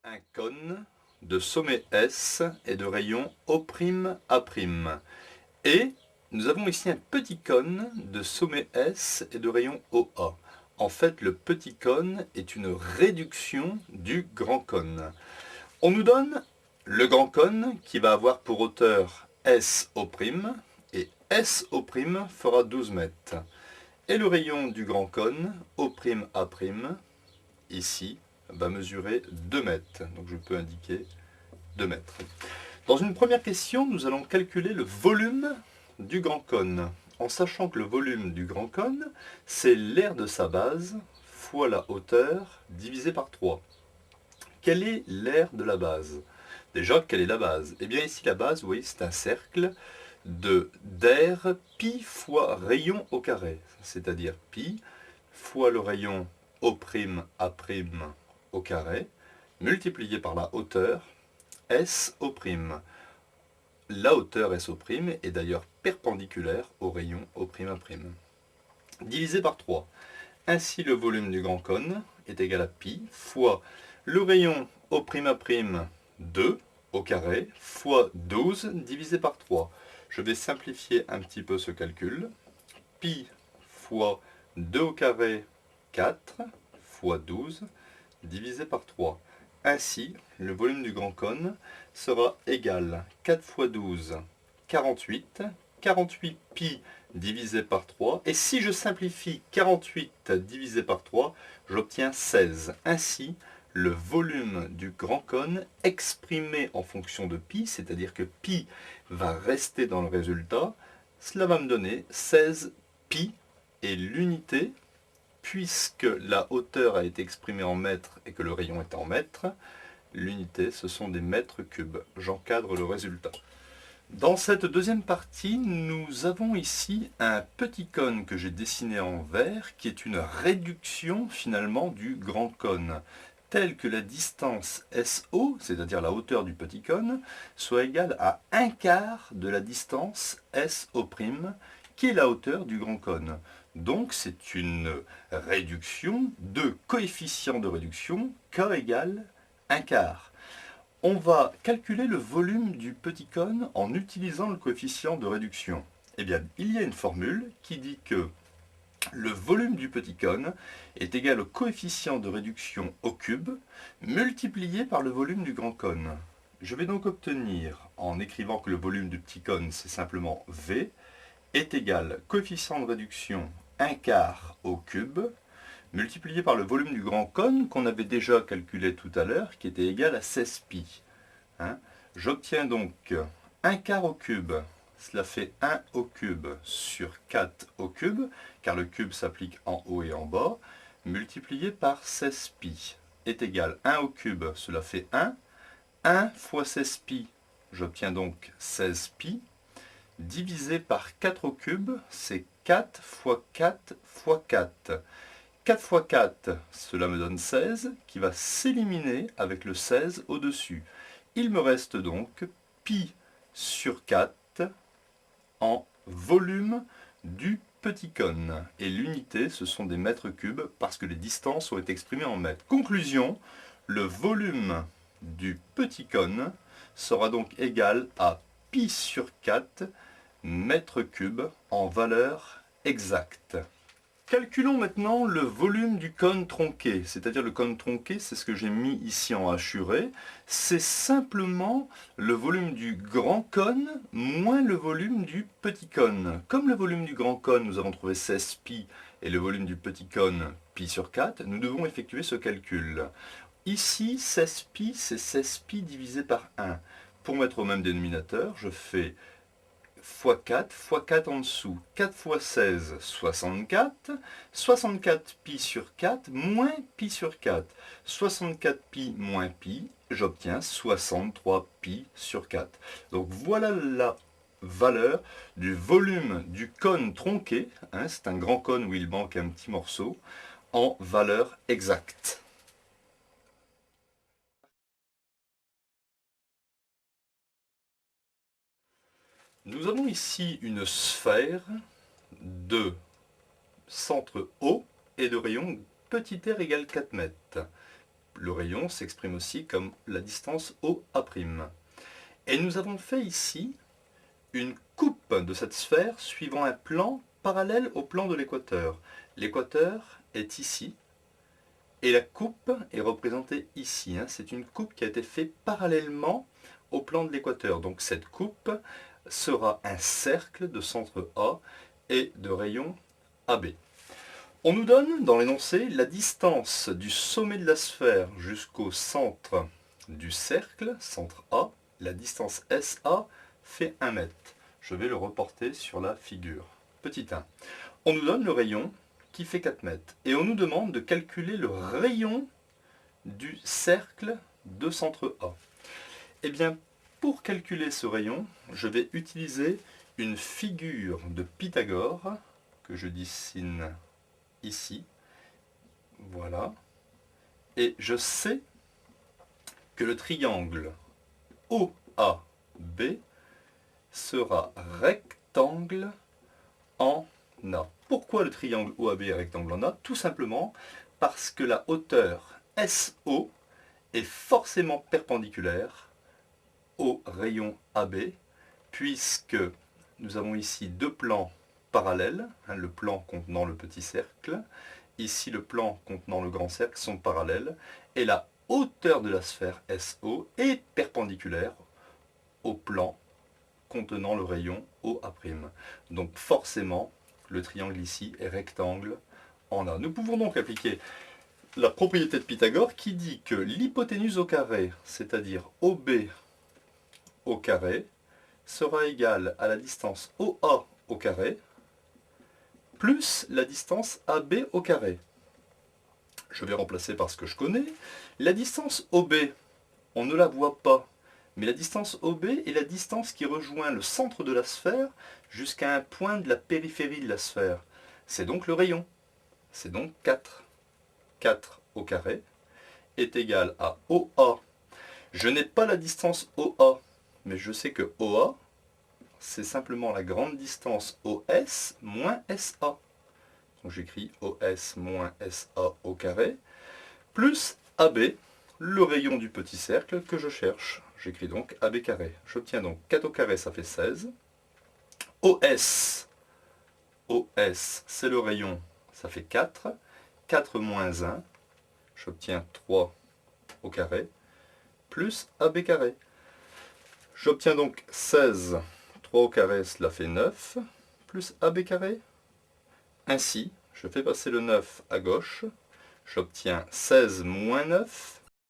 Un cône de sommet S et de rayon O'A'. Et nous avons ici un petit cône de sommet S et de rayon OA. En fait, le petit cône est une réduction du grand cône. On nous donne le grand cône qui va avoir pour hauteur SO' et SO' fera 12 mètres. Et le rayon du grand cône O'A', ici, va mesurer 2 mètres. Donc je peux indiquer 2 mètres. Dans une première question, nous allons calculer le volume du grand cône, en sachant que le volume du grand cône, c'est l'aire de sa base fois la hauteur divisé par 3. Quelle est l'aire de la base? Déjà, quelle est la base? Eh bien ici, la base, vous voyez, c'est un cercle d'air pi fois rayon au carré, c'est-à-dire pi fois le rayon O'A' au carré, multiplié par la hauteur SO'. La hauteur SO' est d'ailleurs perpendiculaire au rayon O'A'. Divisé par 3. Ainsi, le volume du grand cône est égal à pi fois le rayon O'A', 2 au carré, fois 12 divisé par 3. Je vais simplifier un petit peu ce calcul. Pi fois 2 au carré, 4, fois 12, divisé par 3. Ainsi, le volume du grand cône sera égal 4 fois 12, 48, 48 pi divisé par 3. Et si je simplifie 48 divisé par 3, j'obtiens 16. Ainsi, le volume du grand cône exprimé en fonction de pi, c'est-à-dire que pi va rester dans le résultat, cela va me donner 16 pi, et l'unité, puisque la hauteur a été exprimée en mètres et que le rayon est en mètres, l'unité ce sont des mètres cubes. J'encadre le résultat. Dans cette deuxième partie, nous avons ici un petit cône que j'ai dessiné en vert, qui est une réduction finalement du grand cône, telle que la distance SO, c'est-à-dire la hauteur du petit cône, soit égale à 1/4 de la distance SO', qui est la hauteur du grand cône. Donc c'est une réduction de coefficient de réduction K égale 1/4. On va calculer le volume du petit cône en utilisant le coefficient de réduction. Eh bien, il y a une formule qui dit que le volume du petit cône est égal au coefficient de réduction au cube multiplié par le volume du grand cône. Je vais donc obtenir, en écrivant que le volume du petit cône c'est simplement V, est égal coefficient de réduction 1/4 au cube multiplié par le volume du grand cône qu'on avait déjà calculé tout à l'heure, qui était égal à 16 pi. J'obtiens donc 1/4 au cube, cela fait 1 au cube sur 4 au cube, car le cube s'applique en haut et en bas, multiplié par 16 pi, est égal 1 au cube, cela fait 1. 1 fois 16 pi, j'obtiens donc 16 pi, divisé par 4 au cube, c'est 4 fois 4 fois 4. 4 fois 4, cela me donne 16, qui va s'éliminer avec le 16 au-dessus. Il me reste donc pi sur 4 en volume du petit cône. Et l'unité, ce sont des mètres cubes, parce que les distances ont été exprimées en mètres. Conclusion, le volume du petit cône sera donc égal à pi sur 4 mètres cubes en valeur exacte. Calculons maintenant le volume du cône tronqué, c'est-à-dire le cône tronqué, c'est ce que j'ai mis ici en hachuré, c'est simplement le volume du grand cône moins le volume du petit cône. Comme le volume du grand cône, nous avons trouvé 16 pi, et le volume du petit cône, pi sur 4, nous devons effectuer ce calcul. Ici, 16 pi, c'est 16 pi divisé par 1. Pour mettre au même dénominateur, je fais fois 4 en dessous. 4 fois 16, 64. 64 pi sur 4 moins pi sur 4. 64 pi moins pi, j'obtiens 63 pi sur 4. Donc voilà la valeur du volume du cône tronqué, c'est un grand cône où il manque un petit morceau, en valeur exacte. Nous avons ici une sphère de centre O et de rayon petit r égale 4 mètres. le rayon s'exprime aussi comme la distance OA'. Et nous avons fait ici une coupe de cette sphère suivant un plan parallèle au plan de l'équateur. L'équateur est ici, et la coupe est représentée ici. C'est une coupe qui a été faite parallèlement au plan de l'équateur. Donc cette coupe sera un cercle de centre A et de rayon AB. On nous donne dans l'énoncé la distance du sommet de la sphère jusqu'au centre du cercle, centre A. La distance SA fait 1 mètre. Je vais le reporter sur la figure. Petit 1. On nous donne le rayon qui fait 4 mètres. Et on nous demande de calculer le rayon du cercle de centre A. Eh bien, pour calculer ce rayon, je vais utiliser une figure de Pythagore que je dessine ici. Voilà. Et je sais que le triangle OAB sera rectangle en A. Pourquoi le triangle OAB est rectangle en A? Tout simplement parce que la hauteur SO est forcément perpendiculaire au rayon AB, puisque nous avons ici deux plans parallèles, le plan contenant le petit cercle, ici le plan contenant le grand cercle sont parallèles, et la hauteur de la sphère SO est perpendiculaire au plan contenant le rayon OA'. Donc forcément, le triangle ici est rectangle en A. Nous pouvons donc appliquer la propriété de Pythagore qui dit que l'hypoténuse au carré, c'est-à-dire OB au carré, sera égale à la distance OA au carré plus la distance AB au carré. Je vais remplacer par ce que je connais. La distance OB, on ne la voit pas, mais la distance OB est la distance qui rejoint le centre de la sphère jusqu'à un point de la périphérie de la sphère. C'est donc le rayon. C'est donc 4. 4 au carré est égal à OA. Je n'ai pas la distance OA, mais je sais que OA, c'est simplement la grande distance OS moins SA. Donc j'écris OS moins SA au carré, plus AB, le rayon du petit cercle que je cherche. J'écris donc AB carré. J'obtiens donc 4 au carré, ça fait 16. OS, c'est le rayon, ça fait 4. 4 moins 1, j'obtiens 3 au carré, plus AB carré. J'obtiens donc 16, 3 au carré, cela fait 9, plus AB carré. Ainsi, je fais passer le 9 à gauche, j'obtiens 16 moins 9,